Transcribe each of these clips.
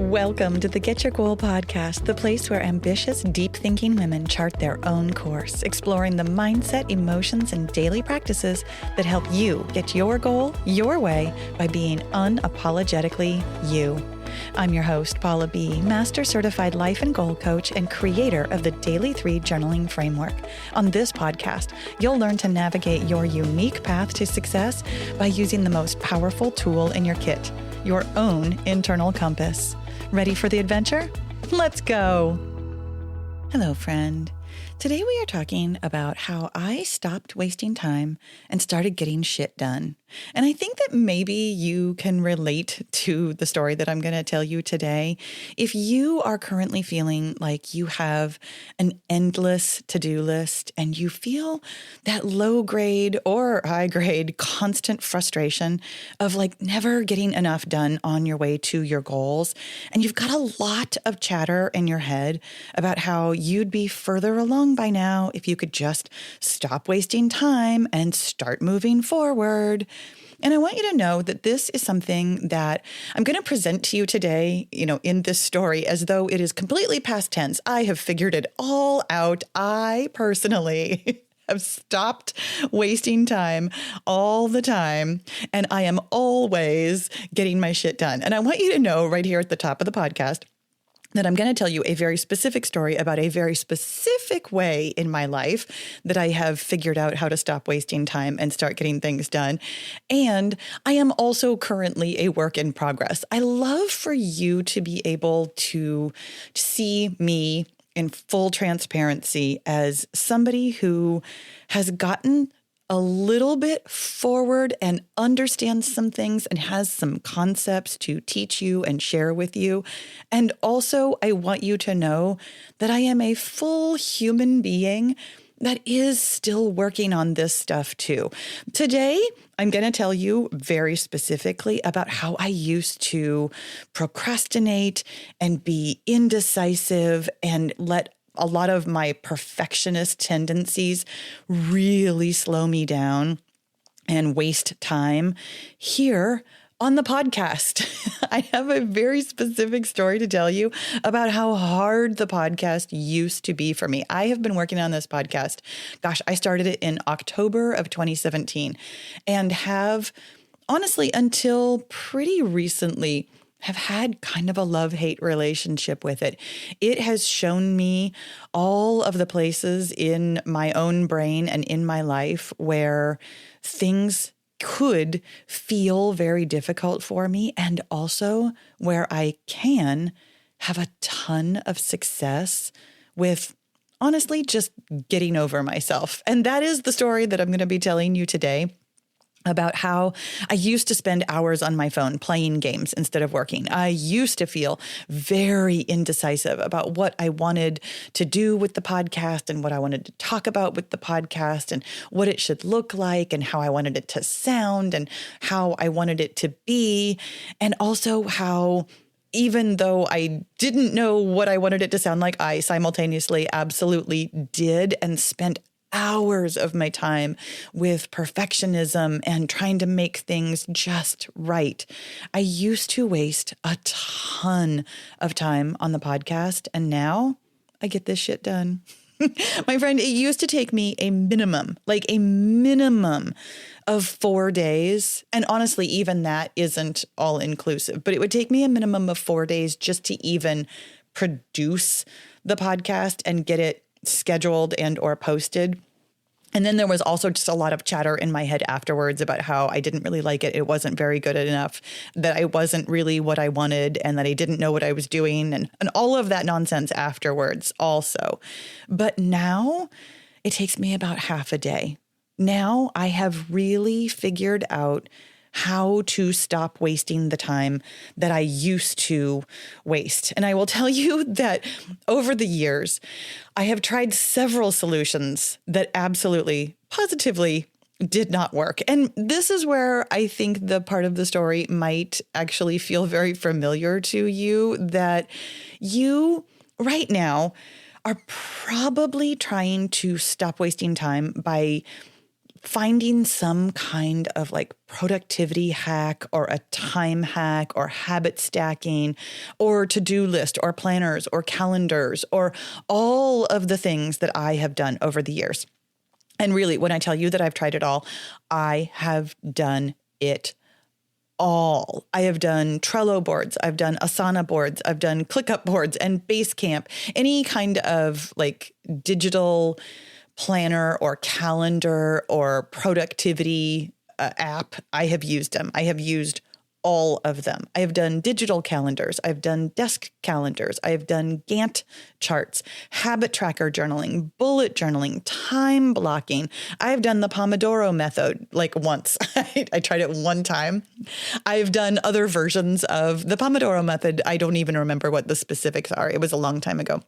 Welcome to the Get Your Goal podcast, the place where ambitious, deep-thinking women chart their own course, exploring the mindset, emotions, and daily practices that help you get your goal your way by being unapologetically you. I'm your host, Paula B., Master Certified Life and Goal Coach and creator of the Daily 3 Journaling Framework. On this podcast, you'll learn to navigate your unique path to success by using the most powerful tool in your kit, your own internal compass. Ready for the adventure? Let's go. Hello, friend. Today we are talking about how I stopped wasting time and started getting shit done. And I think that maybe you can relate to the story that I'm going to tell you today. If you are currently feeling like you have an endless to-do list and you feel that low grade or high grade constant frustration of like never getting enough done on your way to your goals, and you've got a lot of chatter in your head about how you'd be further along by now if you could just stop wasting time and start moving forward. And I want you to know that this is something that I'm going to present to you today, in this story as though it is completely past tense. I have figured it all out. I personally have stopped wasting time all the time, and I am always getting my shit done. And I want you to know right here at the top of the podcast that I'm going to tell you a very specific story about a very specific way in my life that I have figured out how to stop wasting time and start getting things done. And I am also currently a work in progress. I love for you to be able to see me in full transparency as somebody who has gotten a little bit forward and understands some things and has some concepts to teach you and share with you. And also, I want you to know that I am a full human being that is still working on this stuff too. Today, I'm going to tell you very specifically about how I used to procrastinate and be indecisive and let a lot of my perfectionist tendencies really slow me down and waste time here on the podcast. I have a very specific story to tell you about how hard the podcast used to be for me. I have been working on this podcast. Gosh, I started it in October of 2017 and have honestly until pretty recently have had kind of a love-hate relationship with it. It has shown me all of the places in my own brain and in my life where things could feel very difficult for me, and also where I can have a ton of success with honestly just getting over myself. And that is the story that I'm going to be telling you today, about how I used to spend hours on my phone playing games instead of working. I used to feel very indecisive about what I wanted to do with the podcast and what I wanted to talk about with the podcast and what it should look like and how I wanted it to sound and how I wanted it to be. And also how, even though I didn't know what I wanted it to sound like, I simultaneously absolutely did and spent hours of my time with perfectionism and trying to make things just right. I used to waste a ton of time on the podcast, and now I get this shit done. My friend, it used to take me a minimum of 4 days. And honestly, even that isn't all inclusive, but it would take me a minimum of 4 days just to even produce the podcast and get it scheduled and or posted. And then there was also just a lot of chatter in my head afterwards about how I didn't really like it. It wasn't very good enough, that I wasn't really what I wanted, and that I didn't know what I was doing, and all of that nonsense afterwards also. But now it takes me about half a day. Now I have really figured out how to stop wasting the time that I used to waste. And I will tell you that over the years, I have tried several solutions that absolutely, positively did not work. And this is where I think the part of the story might actually feel very familiar to you, that you right now are probably trying to stop wasting time by finding some kind of like productivity hack or a time hack or habit stacking or to-do list or planners or calendars or all of the things that I have done over the years. And really, when I tell you that I've tried it all, I have done it all. I have done Trello boards. I've done Asana boards. I've done ClickUp boards and Basecamp, any kind of like digital planner or calendar or productivity app. I have used them. I have used all of them. I have done digital calendars. I've done desk calendars. I've done Gantt charts, habit tracker journaling, bullet journaling, time blocking. I've done the Pomodoro method like once. I tried it one time. I've done other versions of the Pomodoro method. I don't even remember what the specifics are. It was a long time ago.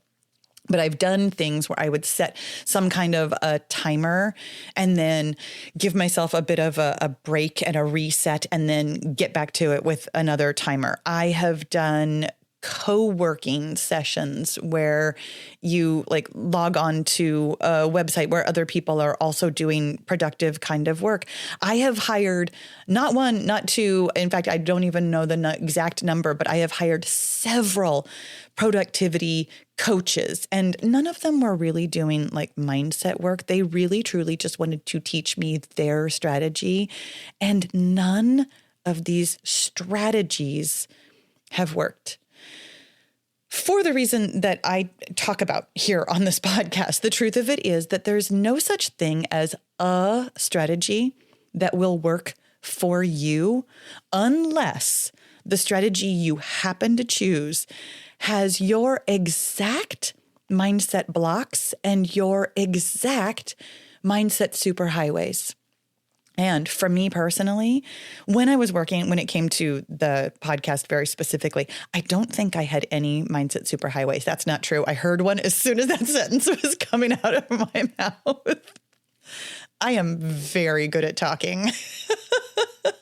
But I've done things where I would set some kind of a timer and then give myself a bit of a break and a reset and then get back to it with another timer. I have done co-working sessions where you like log on to a website where other people are also doing productive kind of work. I have hired not one, not two. In fact, I don't even know the exact number, but I have hired several productivity coaches, and none of them were really doing like mindset work. They really, truly just wanted to teach me their strategy. And none of these strategies have worked. For the reason that I talk about here on this podcast, the truth of it is that there's no such thing as a strategy that will work for you unless the strategy you happen to choose has your exact mindset blocks and your exact mindset superhighways. And for me personally, when it came to the podcast very specifically, I don't think I had any mindset superhighways. That's not true. I heard one as soon as that sentence was coming out of my mouth. I am very good at talking.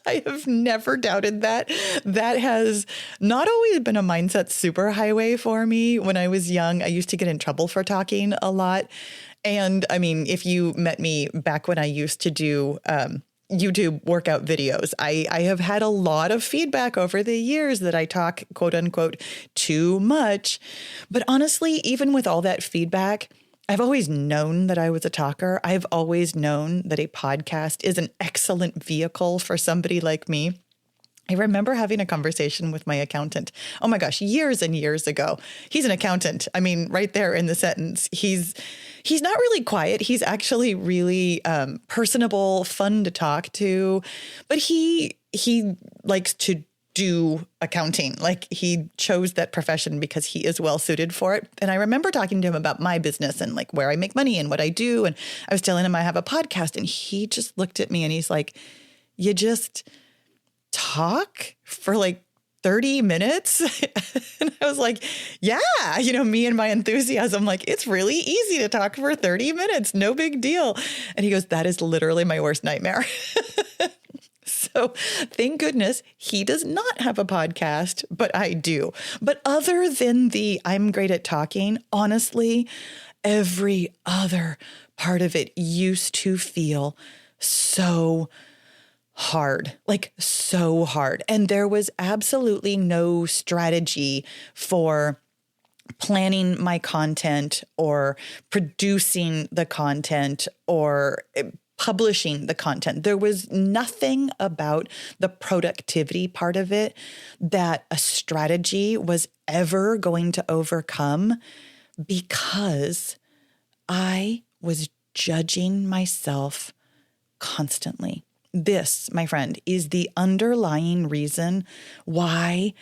I have never doubted that. That has not always been a mindset superhighway for me. When I was young, I used to get in trouble for talking a lot. And I mean, if you met me back when I used to do YouTube workout videos, I have had a lot of feedback over the years that I talk, quote unquote, too much. But honestly, even with all that feedback, I've always known that I was a talker. I've always known that a podcast is an excellent vehicle for somebody like me. I remember having a conversation with my accountant. Oh my gosh, years and years ago. He's an accountant. I mean, right there in the sentence, he's not really quiet. He's actually really personable, fun to talk to, but he likes to do accounting. Like he chose that profession because he is well suited for it. And I remember talking to him about my business and like where I make money and what I do. And I was telling him I have a podcast, and he just looked at me and he's like, "You just talk for like 30 minutes?" And I was like, yeah, me and my enthusiasm, like, it's really easy to talk for 30 minutes. No big deal. And he goes, "That is literally my worst nightmare." So thank goodness he does not have a podcast, but I do. But other than I'm great at talking, honestly, every other part of it used to feel so hard, like so hard. And there was absolutely no strategy for planning my content or producing the content or publishing the content. There was nothing about the productivity part of it that a strategy was ever going to overcome, because I was judging myself constantly. This, my friend, is the underlying reason why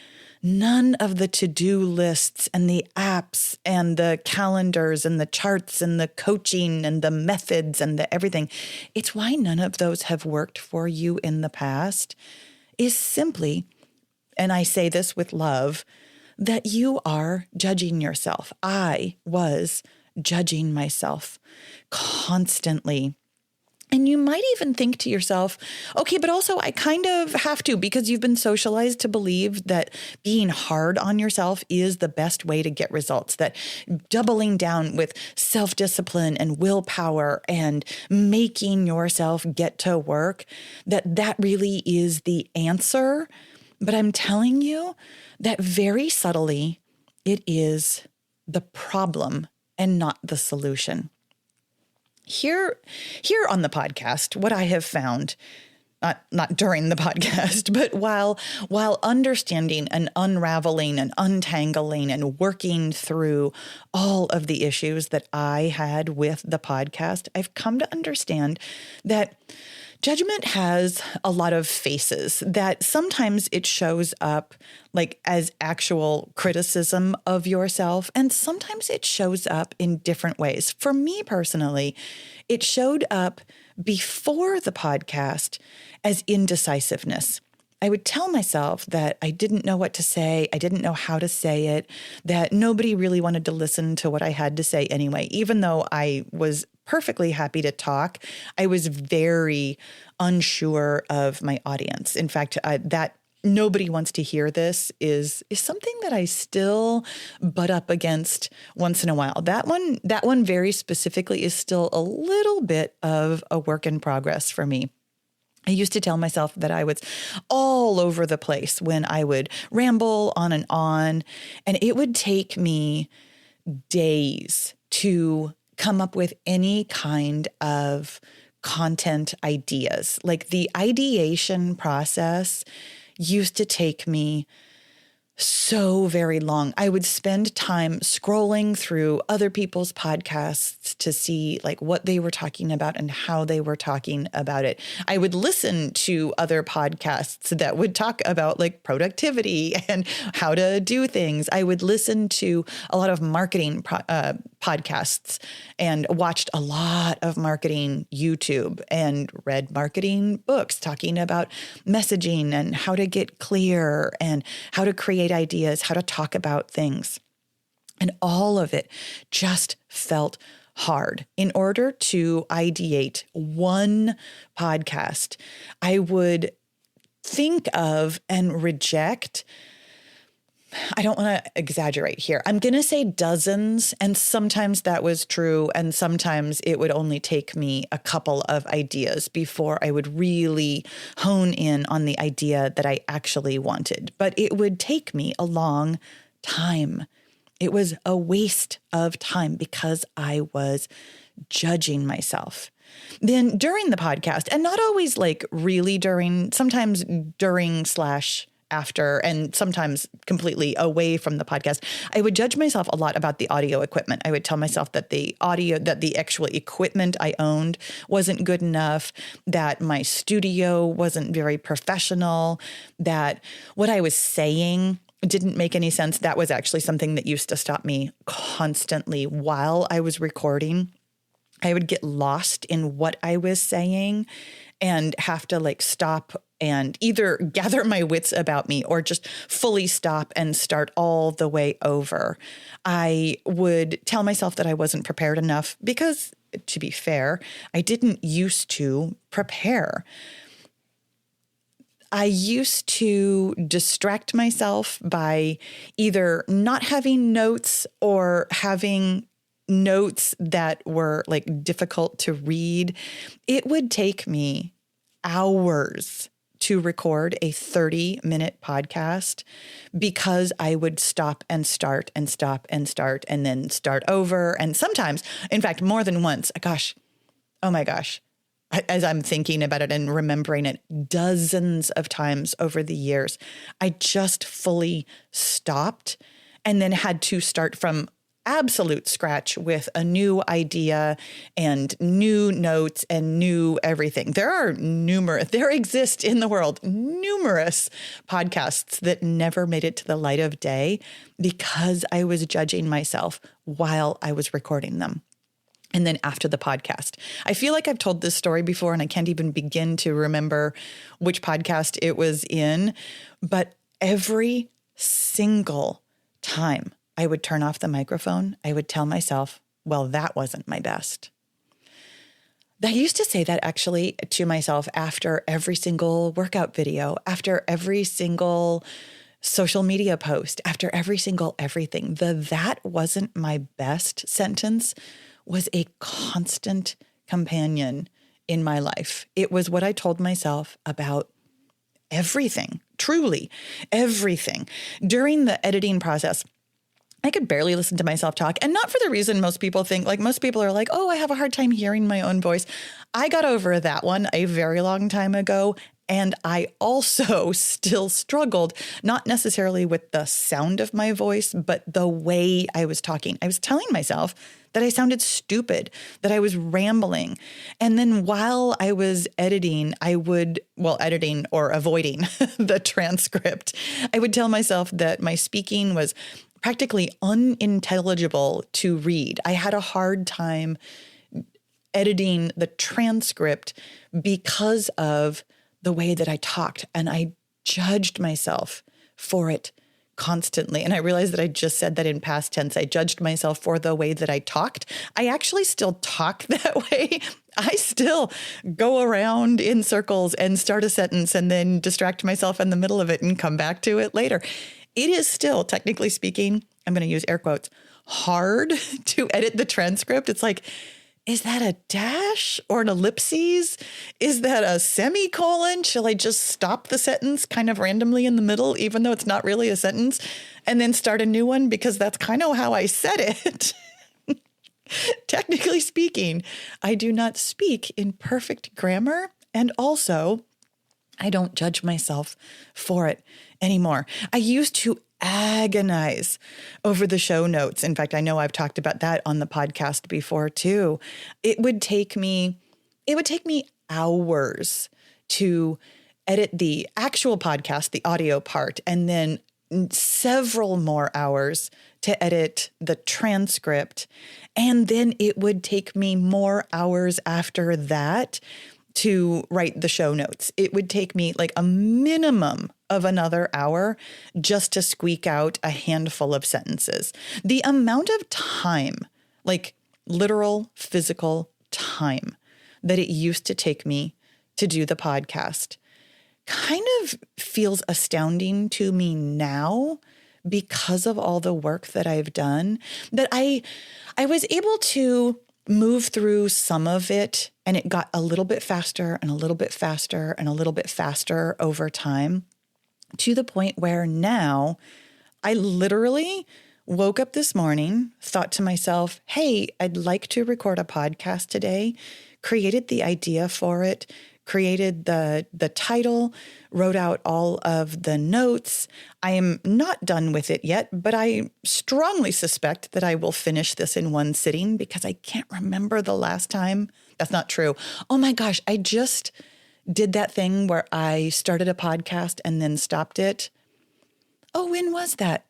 none of the to-do lists and the apps and the calendars and the charts and the coaching and the methods and the everything, it's why none of those have worked for you in the past, is simply, and I say this with love, that you are judging yourself. I was judging myself constantly. And you might even think to yourself, okay, but also I kind of have to, because you've been socialized to believe that being hard on yourself is the best way to get results, that doubling down with self-discipline and willpower and making yourself get to work, that really is the answer. But I'm telling you that very subtly, it is the problem and not the solution. Here on the podcast, what I have found, not during the podcast, but while understanding and unraveling and untangling and working through all of the issues that I had with the podcast, I've come to understand that judgment has a lot of faces, that sometimes it shows up like as actual criticism of yourself, and sometimes it shows up in different ways. For me personally, it showed up before the podcast as indecisiveness. I would tell myself that I didn't know what to say. I didn't know how to say it, that nobody really wanted to listen to what I had to say anyway. Even though I was perfectly happy to talk, I was very unsure of my audience. In fact, that nobody wants to hear this is something that I still butt up against once in a while. That one very specifically is still a little bit of a work in progress for me. I used to tell myself that I was all over the place when I would ramble on, and it would take me days to come up with any kind of content ideas. Like the ideation process used to take me so very long. I would spend time scrolling through other people's podcasts to see like what they were talking about and how they were talking about it. I would listen to other podcasts that would talk about like productivity and how to do things. I would listen to a lot of marketing podcasts and watched a lot of marketing YouTube and read marketing books talking about messaging and how to get clear and how to create ideas, how to talk about things. And all of it just felt hard. In order to ideate one podcast, I would think of and reject, I don't want to exaggerate here, I'm going to say dozens, and sometimes that was true, and sometimes it would only take me a couple of ideas before I would really hone in on the idea that I actually wanted. But it would take me a long time. It was a waste of time because I was judging myself. Then during the podcast, and not always like really during, sometimes during / after, and sometimes completely away from the podcast, I would judge myself a lot about the audio equipment. I would tell myself that the actual equipment I owned wasn't good enough, that my studio wasn't very professional, that what I was saying didn't make any sense. That was actually something that used to stop me constantly while I was recording. I would get lost in what I was saying and have to like stop and either gather my wits about me or just fully stop and start all the way over. I would tell myself that I wasn't prepared enough because, to be fair, I didn't used to prepare. I used to distract myself by either not having notes or having notes that were like difficult to read. It would take me hours to record a 30-minute podcast because I would stop and start and stop and start and then start over. And sometimes, in fact, more than once, oh my gosh, as I'm thinking about it and remembering it dozens of times over the years, I just fully stopped and then had to start from absolute scratch with a new idea and new notes and new everything. There exist in the world numerous podcasts that never made it to the light of day because I was judging myself while I was recording them. And then after the podcast, I feel like I've told this story before and I can't even begin to remember which podcast it was in, but every single time I would turn off the microphone, I would tell myself, well, that wasn't my best. I used to say that actually to myself after every single workout video, after every single social media post, after every single everything. That wasn't my best sentence was a constant companion in my life. It was what I told myself about everything, truly everything. During the editing process, I could barely listen to myself talk, and not for the reason most people think. Like, most people are like, oh, I have a hard time hearing my own voice. I got over that one a very long time ago. And I also still struggled, not necessarily with the sound of my voice, but the way I was talking. I was telling myself that I sounded stupid, that I was rambling. And then while I was editing, editing or avoiding the transcript, I would tell myself that my speaking was practically unintelligible to read. I had a hard time editing the transcript because of the way that I talked, and I judged myself for it constantly. And I realized that I just said that in past tense. I judged myself for the way that I talked. I actually still talk that way. I still go around in circles and start a sentence and then distract myself in the middle of it and come back to it later. It is still, technically speaking, I'm going to use air quotes, hard to edit the transcript. It's like, is that a dash or an ellipses? Is that a semicolon? Shall I just stop the sentence kind of randomly in the middle, even though it's not really a sentence, and then start a new one? Because that's kind of how I said it. Technically speaking, I do not speak in perfect grammar. And also, I don't judge myself for it anymore. I used to agonize over the show notes. In fact, I know I've talked about that on the podcast before too. It would take me hours to edit the actual podcast, the audio part, and then several more hours to edit the transcript. And then it would take me more hours after that to write the show notes. It would take me like a minimum of another hour just to squeak out a handful of sentences. The amount of time, like literal physical time, that it used to take me to do the podcast kind of feels astounding to me now because of all the work that I've done, that I was able to move through some of it, and it got a little bit faster and a little bit faster and a little bit faster over time, to the point where now I literally woke up this morning, thought to myself, hey, I'd like to record a podcast today, created the idea for it, created the title, wrote out all of the notes. I am not done with it yet, but I strongly suspect that I will finish this in one sitting because I can't remember the last time. That's not true. Oh my gosh, I just did that thing where I started a podcast and then stopped it. Oh, when was that?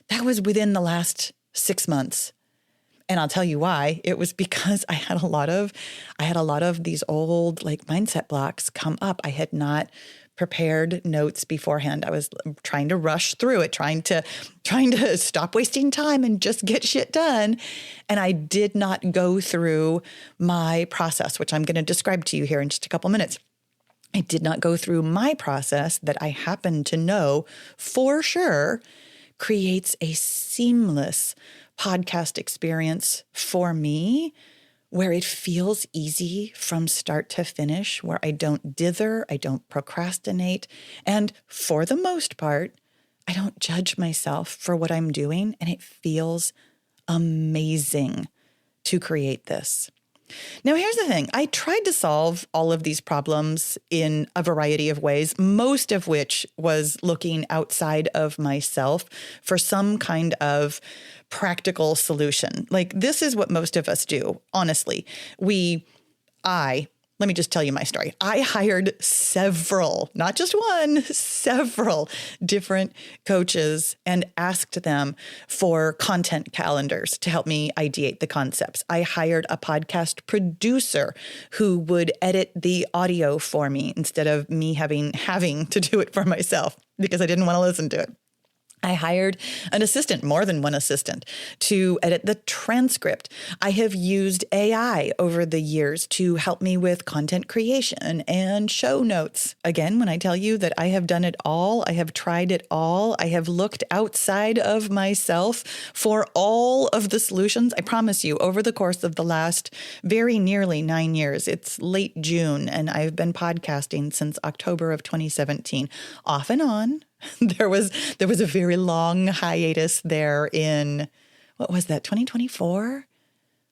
That was within the last 6 months. And I'll tell you why. It was because I had a lot of these old like mindset blocks come up. I had not prepared notes beforehand. I was trying to rush through it, trying to stop wasting time and just get shit done. And I did not go through my process, which I'm going to describe to you here in just a couple minutes. I did not go through my process that I happen to know for sure creates a seamless podcast experience for me, where it feels easy from start to finish, where I don't dither, I don't procrastinate, and for the most part, I don't judge myself for what I'm doing, and it feels amazing to create this. Now, here's the thing. I tried to solve all of these problems in a variety of ways, most of which was looking outside of myself for some kind of practical solution. Like, this is what most of us do, honestly. Let me just tell you my story. I hired several, not just one, several different coaches and asked them for content calendars to help me ideate the concepts. I hired a podcast producer who would edit the audio for me instead of me having to do it for myself because I didn't want to listen to it. I hired an assistant, more than one assistant, to edit the transcript. I have used AI over the years to help me with content creation and show notes. Again, when I tell you that I have done it all, I have tried it all, I have looked outside of myself for all of the solutions, I promise you, over the course of the last very nearly 9 years, it's late June, and I've been podcasting since October of 2017, off and on. There was a very long hiatus there in, what was that, 2024?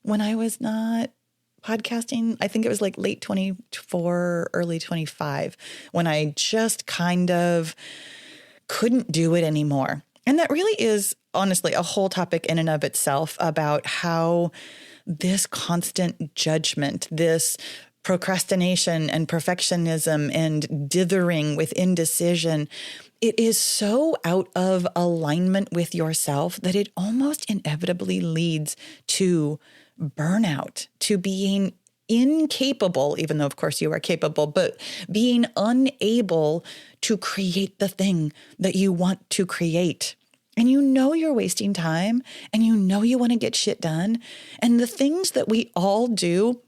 When I was not podcasting? I think it was like late 24, early 25, when I just kind of couldn't do it anymore. And that really is honestly a whole topic in and of itself about how this constant judgment, this procrastination and perfectionism and dithering with indecision, it is so out of alignment with yourself that it almost inevitably leads to burnout, to being incapable, even though of course you are capable, but being unable to create the thing that you want to create. And you know you're wasting time, and you know you want to get shit done. And the things that we all do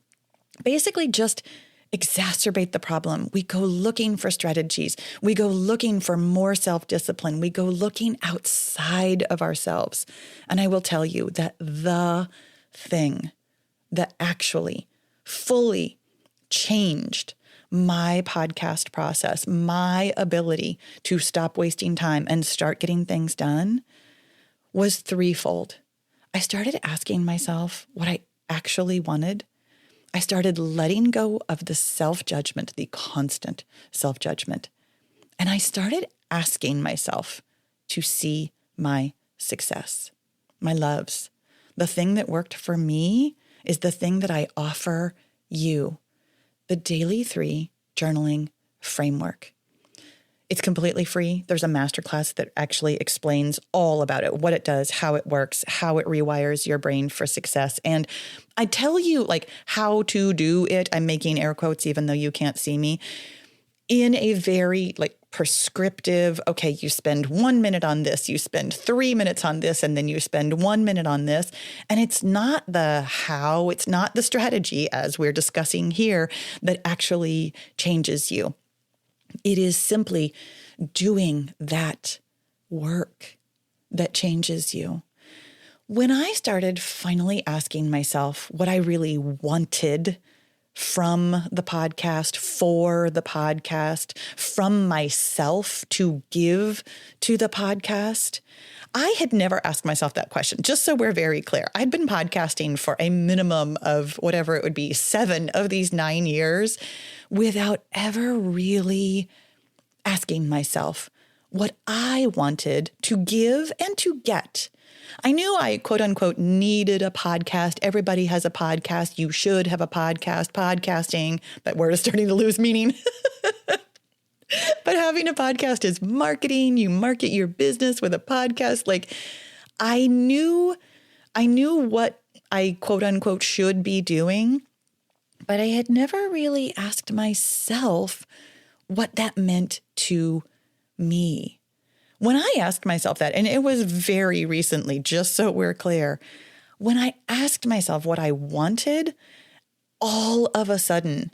basically just exacerbate the problem. We go looking for strategies. We go looking for more self-discipline. We go looking outside of ourselves. And I will tell you that the thing that actually fully changed my podcast process, my ability to stop wasting time and start getting things done, was threefold. I started asking myself what I actually wanted. I started letting go of the self-judgment, the constant self-judgment. And I started asking myself to see my success, my loves. The thing that worked for me is the thing that I offer you, the Daily 3 Journaling Framework. It's completely free. There's a masterclass that actually explains all about it, what it does, how it works, how it rewires your brain for success. And I tell you like how to do it. I'm making air quotes, even though you can't see me, in a very like prescriptive, okay, you spend 1 minute on this, you spend 3 minutes on this, and then you spend 1 minute on this. And it's not the how, it's not the strategy, as we're discussing here, that actually changes you. It is simply doing that work that changes you. When I started finally asking myself what I really wanted from the podcast, for the podcast, from myself to give to the podcast, I had never asked myself that question, just so we're very clear. I'd been podcasting for a minimum of whatever it would be, 7 of these 9 years, without ever really asking myself what I wanted to give and to get. I knew I, quote unquote, needed a podcast. Everybody has a podcast. You should have a podcast. Podcasting, that word is starting to lose meaning. But having a podcast is marketing. You market your business with a podcast. Like I knew what I, quote unquote, should be doing, but I had never really asked myself what that meant to me. When I asked myself that, and it was very recently, just so we're clear, when I asked myself what I wanted, all of a sudden,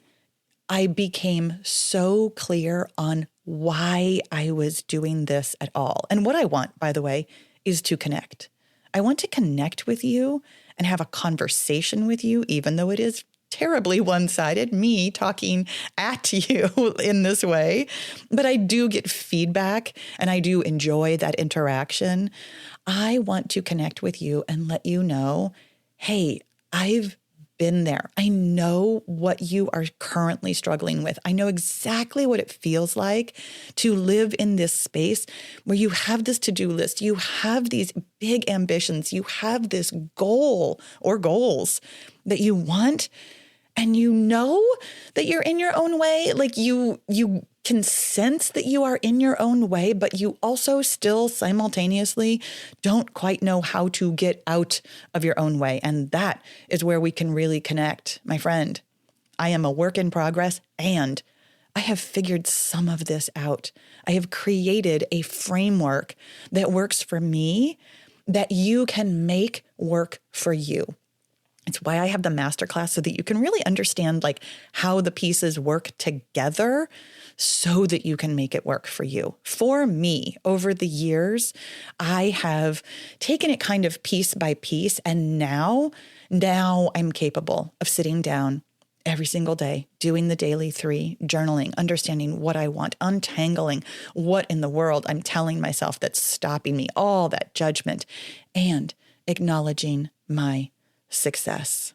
I became so clear on why I was doing this at all. And what I want, by the way, is to connect. I want to connect with you and have a conversation with you, even though it is terribly one-sided, me talking at you in this way. But I do get feedback and I do enjoy that interaction. I want to connect with you and let you know, hey, I've been there. I know what you are currently struggling with. I know exactly what it feels like to live in this space where you have this to-do list, you have these big ambitions, you have this goal or goals that you want, and you know that you're in your own way. Like you can sense that you are in your own way, but you also still simultaneously don't quite know how to get out of your own way. And that is where we can really connect, my friend. I am a work in progress and I have figured some of this out. I have created a framework that works for me that you can make work for you. It's why I have the masterclass so that you can really understand like how the pieces work together so that you can make it work for you. For me, over the years, I have taken it kind of piece by piece, and now I'm capable of sitting down every single day, doing the daily 3, journaling, understanding what I want, untangling what in the world I'm telling myself that's stopping me, all that judgment, and acknowledging my success.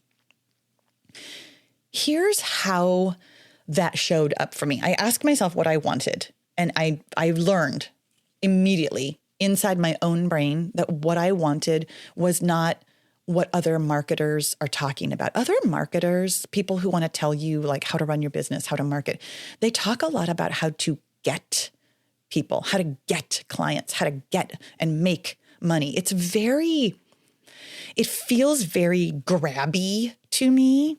Here's how that showed up for me. I asked myself what I wanted, and I learned immediately inside my own brain that what I wanted was not what other marketers are talking about. Other marketers, people who want to tell you like how to run your business, how to market, they talk a lot about how to get people, how to get clients, how to get and make money. It feels very grabby to me.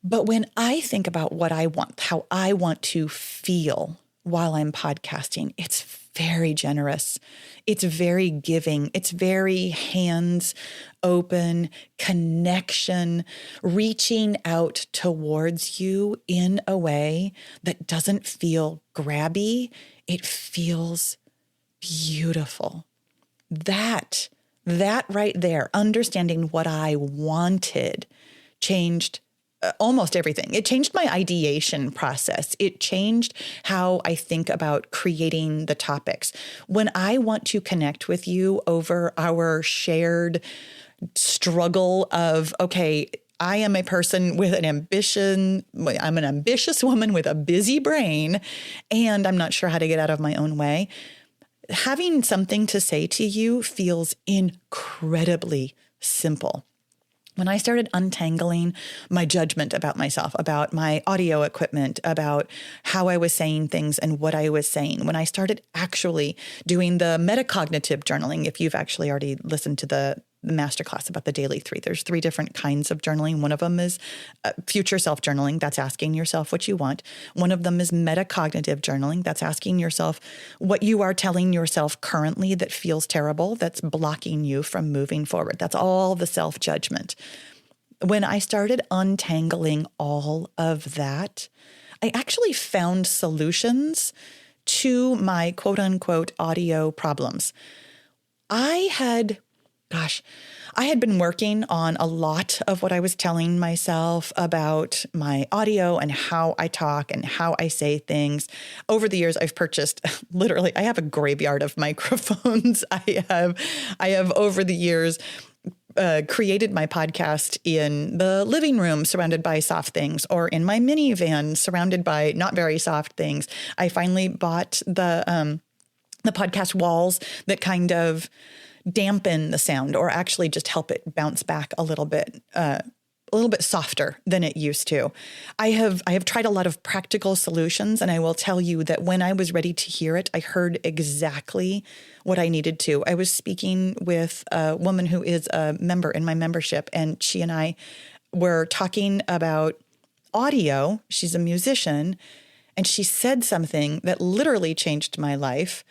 But when I think about what I want, how I want to feel while I'm podcasting, it's very generous. It's very giving. It's very hands open, connection, reaching out towards you in a way that doesn't feel grabby. It feels beautiful. That right there, understanding what I wanted, changed almost everything. It changed my ideation process. It changed how I think about creating the topics. When I want to connect with you over our shared struggle of, okay, I am a person with an ambition. I'm an ambitious woman with a busy brain, and I'm not sure how to get out of my own way. Having something to say to you feels incredibly simple. When I started untangling my judgment about myself, about my audio equipment, about how I was saying things and what I was saying, when I started actually doing the metacognitive journaling, if you've actually already listened to the masterclass about the daily 3, there's 3 different kinds of journaling. One of them is future self journaling. That's asking yourself what you want. One of them is metacognitive journaling. That's asking yourself what you are telling yourself currently that feels terrible, that's blocking you from moving forward. That's all the self-judgment. When I started untangling all of that, I actually found solutions to my quote unquote audio problems. I had been working on a lot of what I was telling myself about my audio and how I talk and how I say things. Over the years, I've purchased literally, I have a graveyard of microphones. I have over the years created my podcast in the living room surrounded by soft things, or in my minivan surrounded by not very soft things. I finally bought the podcast walls that kind of dampen the sound, or actually just help it bounce back a little bit softer than it used to. I have tried a lot of practical solutions, and I will tell you that when I was ready to hear it, I heard exactly what I needed to. I was speaking with a woman who is a member in my membership, and she and I were talking about audio. She's a musician, and she said something that literally changed my life.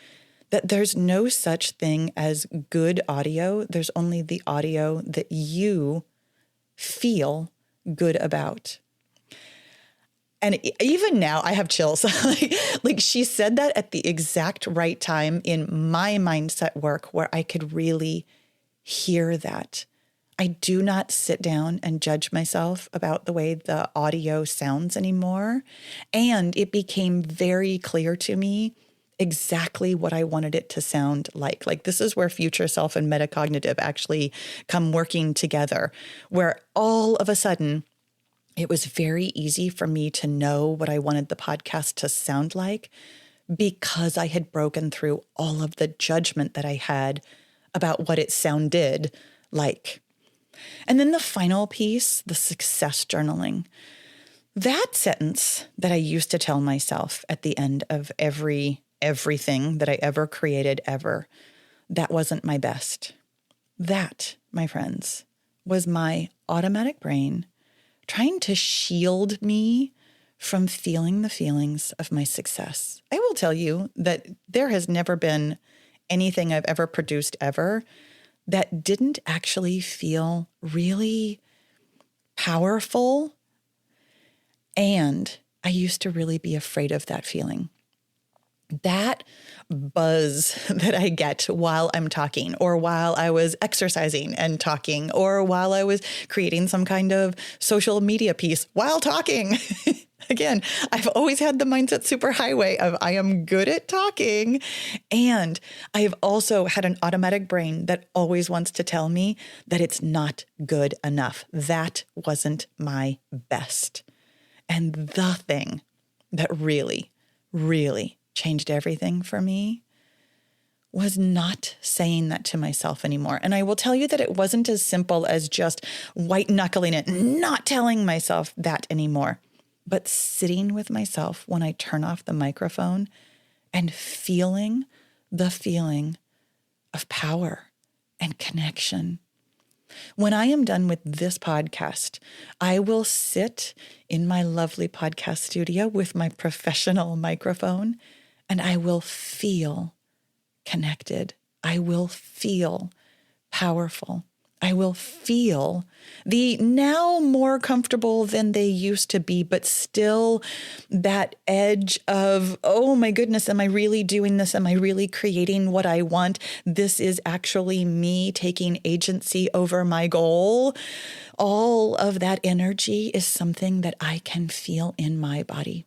That there's no such thing as good audio. There's only the audio that you feel good about. And even now I have chills. like she said that at the exact right time in my mindset work where I could really hear that. I do not sit down and judge myself about the way the audio sounds anymore. And it became very clear to me exactly what I wanted it to sound like. Like, this is where future self and metacognitive actually come working together, where all of a sudden it was very easy for me to know what I wanted the podcast to sound like, because I had broken through all of the judgment that I had about what it sounded like. And then the final piece, the success journaling. That sentence that I used to tell myself at the end of everything that I ever created ever, that wasn't my best. That, my friends, was my automatic brain trying to shield me from feeling the feelings of my success. I will tell you that there has never been anything I've ever produced ever that didn't actually feel really powerful. And I used to really be afraid of that feeling. That buzz that I get while I'm talking, or while I was exercising and talking, or while I was creating some kind of social media piece while talking. Again, I've always had the mindset superhighway of I am good at talking. And I've also had an automatic brain that always wants to tell me that it's not good enough. That wasn't my best. And the thing that really, really changed everything for me was not saying that to myself anymore. And I will tell you that it wasn't as simple as just white knuckling it, not telling myself that anymore, but sitting with myself when I turn off the microphone and feeling the feeling of power and connection. When I am done with this podcast, I will sit in my lovely podcast studio with my professional microphone, and I will feel connected. I will feel powerful. I will feel the now more comfortable than they used to be, but still that edge of, oh my goodness, am I really doing this? Am I really creating what I want? This is actually me taking agency over my goal. All of that energy is something that I can feel in my body.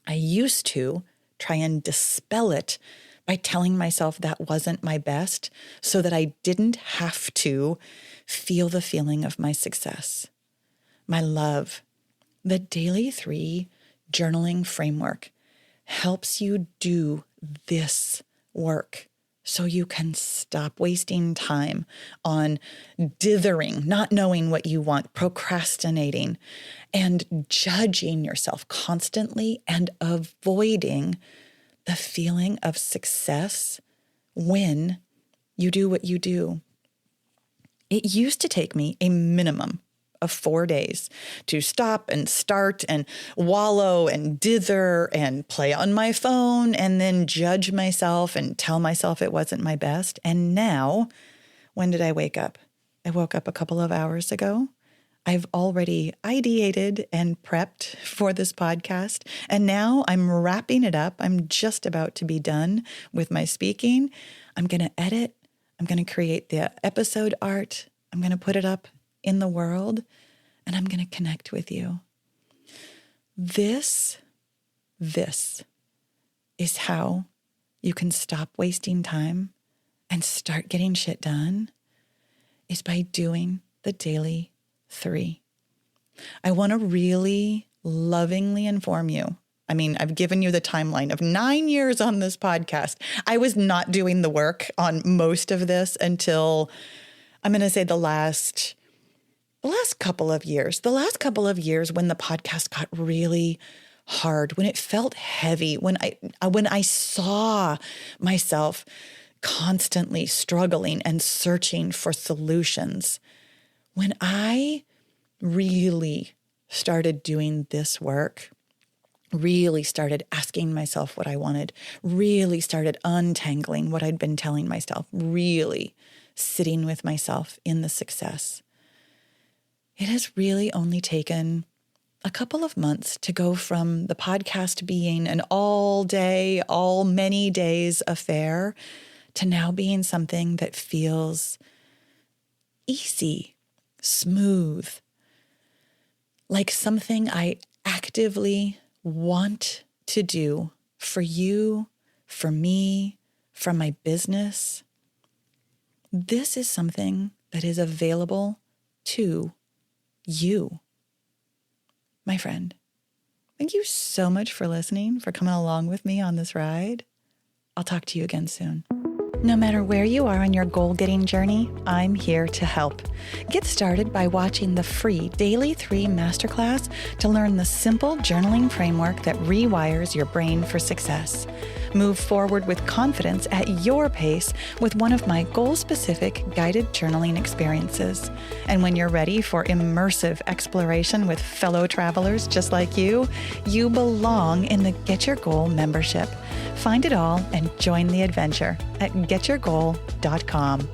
I used to try and dispel it by telling myself that wasn't my best so that I didn't have to feel the feeling of my success. My love, the Daily 3 journaling framework helps you do this work so you can stop wasting time on dithering, not knowing what you want, procrastinating, and judging yourself constantly and avoiding the feeling of success when you do what you do. It used to take me a minimum of 4 days to stop and start and wallow and dither and play on my phone and then judge myself and tell myself it wasn't my best. And now, when did I wake up? I woke up a couple of hours ago. I've already ideated and prepped for this podcast, and now I'm wrapping it up. I'm just about to be done with my speaking. I'm going to edit. I'm going to create the episode art. I'm going to put it up in the world, and I'm going to connect with you. This is how you can stop wasting time and start getting shit done, is by doing the Daily 3. I want to really lovingly inform you. I mean, I've given you the timeline of 9 years on this podcast. I was not doing the work on most of this until, I'm going to say the last couple of years. The last couple of years when the podcast got really hard, when it felt heavy, when I saw myself constantly struggling and searching for solutions. When I really started doing this work, really started asking myself what I wanted, really started untangling what I'd been telling myself, really sitting with myself in the success, it has really only taken a couple of months to go from the podcast being an all day, all many days affair to now being something that feels easy, smooth, like something I actively want to do for you, for me, for my business. This is something that is available to you, my friend. Thank you so much for listening, for coming along with me on this ride. I'll talk to you again soon. No matter where you are on your goal-getting journey, I'm here to help. Get started by watching the free Daily 3 Masterclass to learn the simple journaling framework that rewires your brain for success. Move forward with confidence at your pace with one of my goal-specific guided journaling experiences. And when you're ready for immersive exploration with fellow travelers just like you belong in the Get Your Goal membership. Find it all and join the adventure at getyourgoal.com.